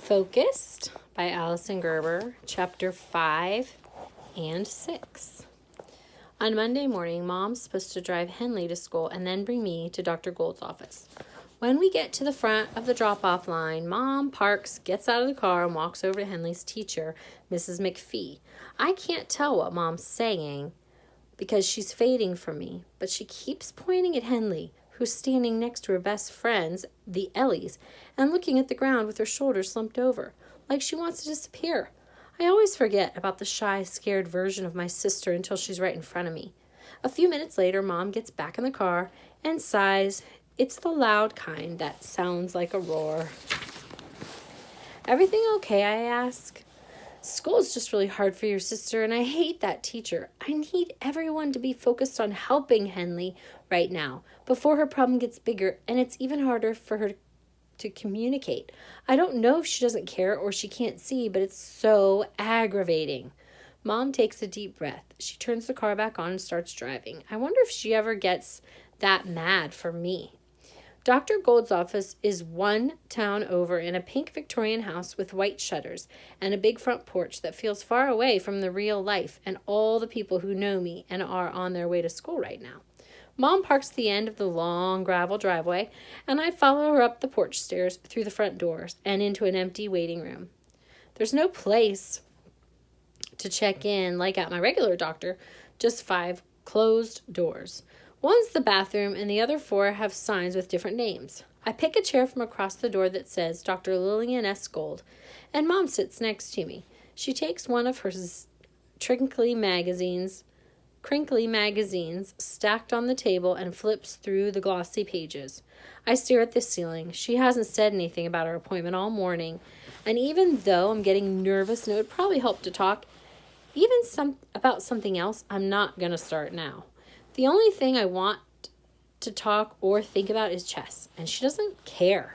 Focused by Allison Gerber, Chapter 5 and 6. On Monday morning, Mom's supposed to drive Henley to school and then bring me to Dr. Gould's office. When we get to the front of the drop-off line, Mom parks, gets out of the car, and walks over to Henley's teacher, Mrs. McPhee. I can't tell what Mom's saying because she's fading from me, but she keeps pointing at Henley, who's standing next to her best friends, the Ellies, and looking at the ground with her shoulders slumped over, like she wants to disappear. I always forget about the shy, scared version of my sister until she's right in front of me. A few minutes later, Mom gets back in the car and sighs. It's the loud kind that sounds like a roar. "Everything okay?" I ask. "School's just really hard for your sister, and I hate that teacher. I need everyone to be focused on helping Henley right now before her problem gets bigger, and it's even harder for her to communicate. I don't know if she doesn't care or she can't see, but it's so aggravating." Mom takes a deep breath. She turns the car back on and starts driving. I wonder if she ever gets that mad for me. Dr. Gould's office is one town over in a pink Victorian house with white shutters and a big front porch that feels far away from the real life and all the people who know me and are on their way to school right now. Mom parks at the end of the long gravel driveway, and I follow her up the porch stairs, through the front doors, and into an empty waiting room. There's no place to check in like at my regular doctor, just 5 closed doors. One's the bathroom, and the other 4 have signs with different names. I pick a chair from across the door that says Dr. Lillian S. Gould, and Mom sits next to me. She takes one of her crinkly magazines stacked on the table and flips through the glossy pages. I stare at the ceiling. She hasn't said anything about our appointment all morning, and even though I'm getting nervous and it would probably help to talk about something else, I'm not going to start now. The only thing I want to talk or think about is chess, and she doesn't care.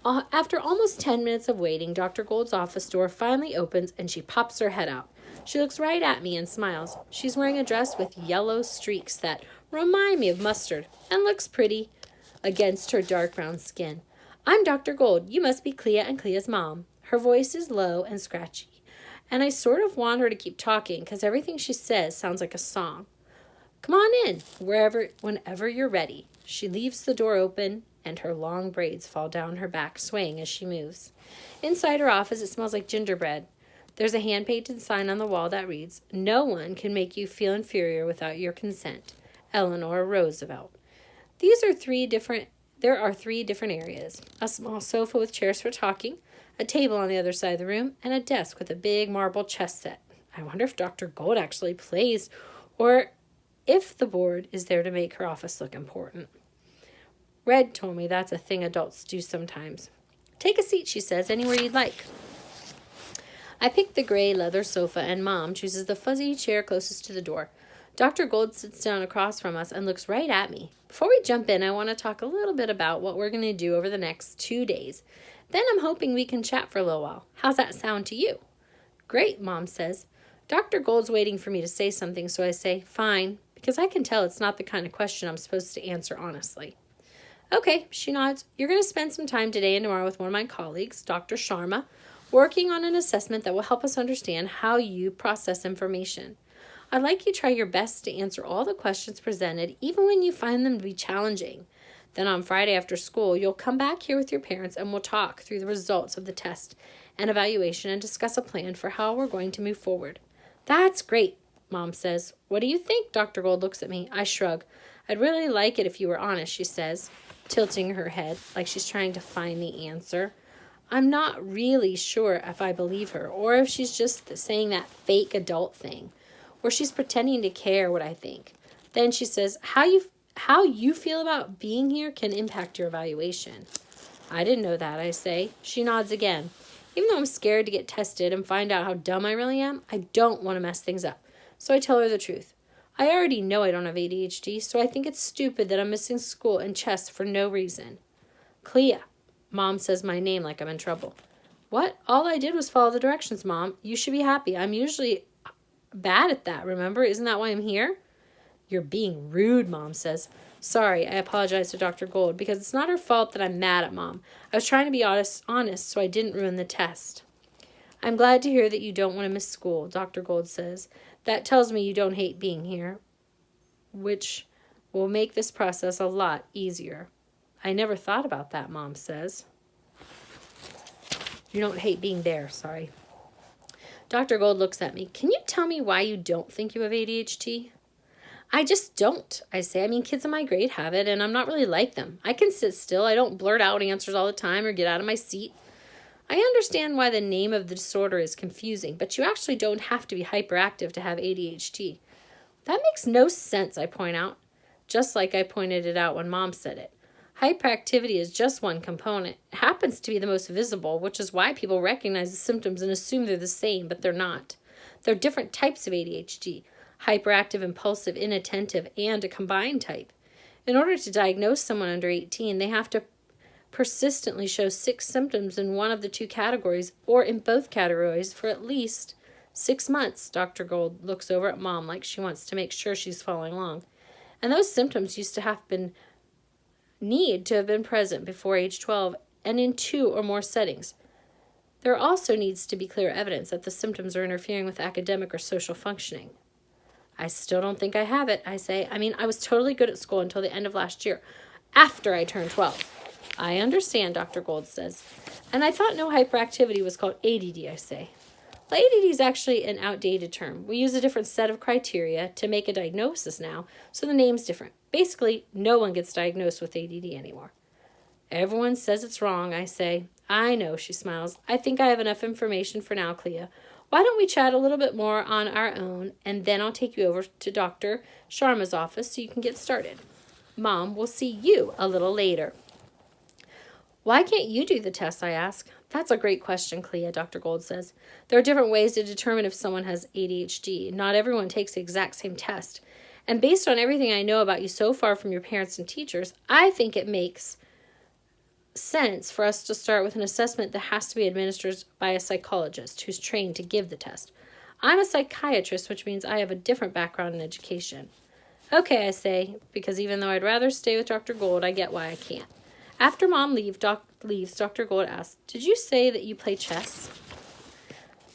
After almost 10 minutes of waiting, Dr. Gould's office door finally opens, and she pops her head out. She looks right at me and smiles. She's wearing a dress with yellow streaks that remind me of mustard and looks pretty against her dark brown skin. "I'm Dr. Gould. You must be Clea and Clea's mom." Her voice is low and scratchy, and I sort of want her to keep talking because everything she says sounds like a song. "Come on in, whenever you're ready." She leaves the door open, and her long braids fall down her back, swaying as she moves. Inside her office, it smells like gingerbread. There's a hand-painted sign on the wall that reads, "No one can make you feel inferior without your consent. Eleanor Roosevelt." There are 3 different areas. A small sofa with chairs for talking, a table on the other side of the room, and a desk with a big marble chess set. I wonder if Dr. Gould actually plays, or if the board is there to make her office look important. Red told me that's a thing adults do sometimes. "Take a seat," she says, "anywhere you'd like." I pick the gray leather sofa, and Mom chooses the fuzzy chair closest to the door. Dr. Gould sits down across from us and looks right at me. Before we jump in, I want to talk a little bit about what we're going to do over the next 2 days. Then I'm hoping we can chat for a little while. How's that sound to you? "Great," Mom says. Dr. Gould's waiting for me to say something, so I say, "Fine," because I can tell it's not the kind of question I'm supposed to answer honestly. "Okay," she nods. "You're going to spend some time today and tomorrow with one of my colleagues, Dr. Sharma, working on an assessment that will help us understand how you process information. I'd like you to try your best to answer all the questions presented, even when you find them to be challenging. Then on Friday after school, you'll come back here with your parents and we'll talk through the results of the test and evaluation and discuss a plan for how we're going to move forward." "That's great," Mom says. "What do you think?" Dr. Gould looks at me. I shrug. "I'd really like it if you were honest," she says, tilting her head like she's trying to find the answer. I'm not really sure if I believe her, or if she's just saying that fake adult thing, or she's pretending to care what I think. Then she says, how you feel about being here can impact your evaluation." "I didn't know that," I say. She nods again. Even though I'm scared to get tested and find out how dumb I really am, I don't want to mess things up. So I tell her the truth. I already know I don't have ADHD, so I think it's stupid that I'm missing school and chess for no reason. "Clea." Mom says my name like I'm in trouble. "What? All I did was follow the directions, Mom. You should be happy. I'm usually bad at that, remember? Isn't that why I'm here?" "You're being rude," Mom says. Sorry, I apologize to Dr. Gold, because it's not her fault that I'm mad at Mom. I was trying to be honest, so I didn't ruin the test. I'm glad to hear that you don't want to miss school, Dr. Gold says. That tells me you don't hate being here, which will make this process a lot easier. I never thought about that, Mom says. You don't hate being there, sorry. Dr. Gold looks at me. Can you tell me why you don't think you have ADHD? I just don't, I say. I mean, kids in my grade have it, and I'm not really like them. I can sit still. I don't blurt out answers all the time or get out of my seat. I understand why the name of the disorder is confusing, but you actually don't have to be hyperactive to have ADHD. That makes no sense, I point out, just like I pointed it out when Mom said it. Hyperactivity is just one component. It happens to be the most visible, which is why people recognize the symptoms and assume they're the same, but they're not. There are different types of ADHD, hyperactive, impulsive, inattentive, and a combined type. In order to diagnose someone under 18, they have to persistently show 6 symptoms in one of the 2 categories or in both categories for at least 6 months. Dr. Gold looks over at Mom like she wants to make sure she's following along. And those symptoms used to need to have been present before age 12 and in 2 or more settings. There also needs to be clear evidence that the symptoms are interfering with academic or social functioning. I still don't think I have it, I say. I mean, I was totally good at school until the end of last year, after I turned 12. I understand, Dr. Gold says. And I thought no hyperactivity was called ADD, I say. Well, ADD is actually an outdated term. We use a different set of criteria to make a diagnosis now, so the name's different. Basically, no one gets diagnosed with ADD anymore. Everyone says it's wrong, I say. I know, she smiles. I think I have enough information for now, Clea. Why don't we chat a little bit more on our own, and then I'll take you over to Dr. Sharma's office so you can get started. Mom, we'll see you a little later. Why can't you do the test, I ask. That's a great question, Clea, Dr. Gold says. There are different ways to determine if someone has ADHD. Not everyone takes the exact same test. And based on everything I know about you so far from your parents and teachers, I think it makes sense for us to start with an assessment that has to be administered by a psychologist who's trained to give the test. I'm a psychiatrist, which means I have a different background in education. Okay, I say, because even though I'd rather stay with Dr. Gold, I get why I can't. After Mom leaves, Dr. Gold asks, did you say that you play chess?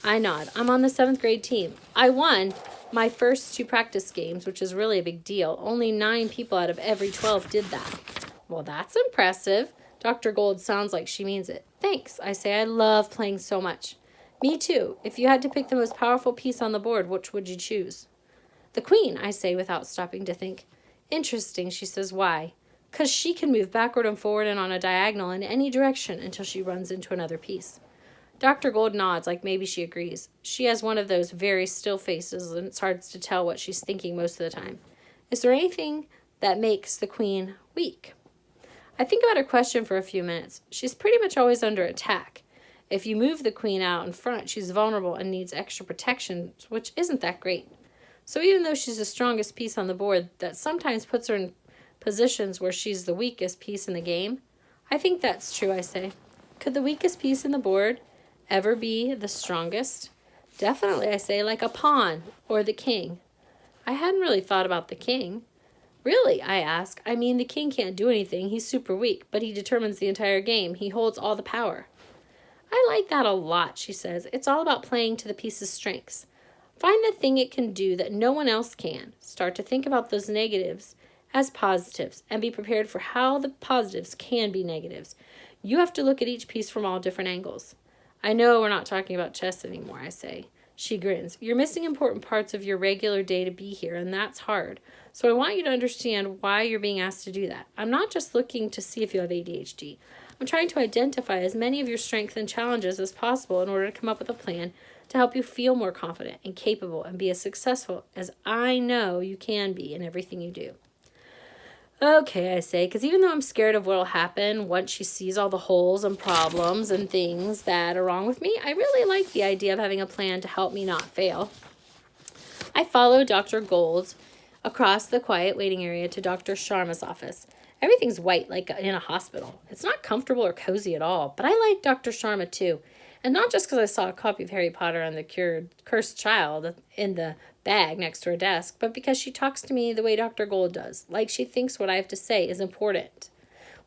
I nod. I'm on the 7th grade team. I won my first 2 practice games, which is really a big deal. Only 9 people out of every 12 did that. Well, that's impressive. Dr. Gold sounds like she means it. Thanks, I say. I love playing so much. Me too. If you had to pick the most powerful piece on the board, which would you choose? The queen, I say without stopping to think. Interesting, she says. Why? 'Cause she can move backward and forward and on a diagonal in any direction until she runs into another piece. Dr. Gold nods like maybe she agrees. She has one of those very still faces, and it's hard to tell what she's thinking most of the time. Is there anything that makes the queen weak? I think about her question for a few minutes. She's pretty much always under attack. If you move the queen out in front, she's vulnerable and needs extra protection, which isn't that great. So even though she's the strongest piece on the board, that sometimes puts her in positions where she's the weakest piece in the game. I think that's true, I say. Could the weakest piece in the board ever be the strongest? Definitely, I say, like a pawn or the king. I hadn't really thought about the king. Really, I ask. I mean, the king can't do anything. He's super weak, but he determines the entire game. He holds all the power. I like that a lot, she says. It's all about playing to the piece's strengths. Find the thing it can do that no one else can. Start to think about those negatives as positives and be prepared for how the positives can be negatives. You have to look at each piece from all different angles. I know we're not talking about chess anymore, I say. She grins. You're missing important parts of your regular day to be here, and that's hard. So I want you to understand why you're being asked to do that. I'm not just looking to see if you have ADHD. I'm trying to identify as many of your strengths and challenges as possible in order to come up with a plan to help you feel more confident and capable and be as successful as I know you can be in everything you do. Okay, I say, because even though I'm scared of what will happen once she sees all the holes and problems and things that are wrong with me, I really like the idea of having a plan to help me not fail. I follow Dr. Gold across the quiet waiting area to Dr. Sharma's office. Everything's white, like in a hospital. It's not comfortable or cozy at all, but I like Dr. Sharma too. And not just because I saw a copy of Harry Potter and the Cursed Child in the bag next to her desk, but because she talks to me the way Dr. Gold does, like she thinks what I have to say is important.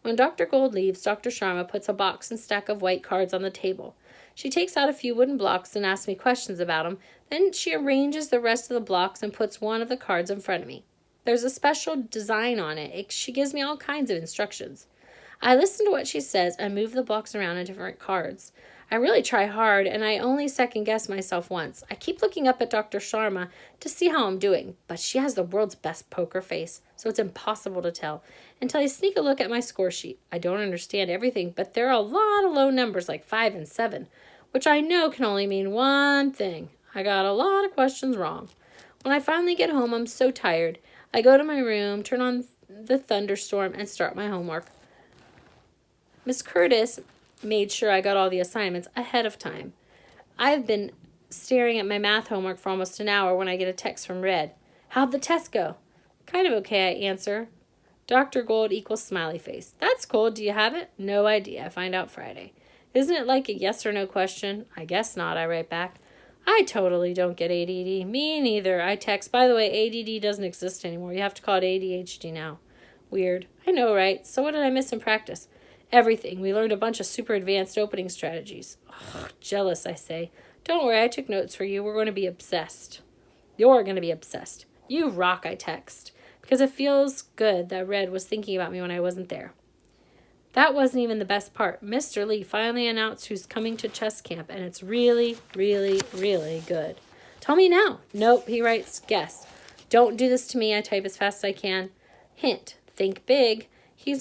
When Dr. Gold leaves, Dr. Sharma puts a box and stack of white cards on the table. She takes out a few wooden blocks and asks me questions about them. Then she arranges the rest of the blocks and puts one of the cards in front of me. There's a special design on it. She gives me all kinds of instructions. I listen to what she says and move the blocks around in different cards. I really try hard, and I only second-guess myself once. I keep looking up at Dr. Sharma to see how I'm doing, but she has the world's best poker face, so it's impossible to tell until I sneak a look at my score sheet. I don't understand everything, but there are a lot of low numbers like 5 and 7, which I know can only mean one thing. I got a lot of questions wrong. When I finally get home, I'm so tired. I go to my room, turn on the thunderstorm, and start my homework. Miss Curtis made sure I got all the assignments ahead of time. I've been staring at my math homework for almost an hour when I get a text from Red. How'd the test go? Kind of okay, I answer. Dr. Gold equals smiley face. That's cool. Do you have it? No idea. I find out Friday. Isn't it like a yes or no question? I guess not, I write back. I totally don't get ADD. Me neither. I text. By the way, ADD doesn't exist anymore. You have to call it ADHD now. Weird. I know, right? So what did I miss in practice? Everything. We learned a bunch of super advanced opening strategies. Ugh, jealous, I say. Don't worry, I took notes for you. We're going to be obsessed. You're going to be obsessed. You rock, I text. Because it feels good that Red was thinking about me when I wasn't there. That wasn't even the best part. Mr. Lee finally announced who's coming to chess camp, and it's really, really, really good. Tell me now. Nope, he writes, guess. Don't do this to me, I type as fast as I can. Hint, think big. He's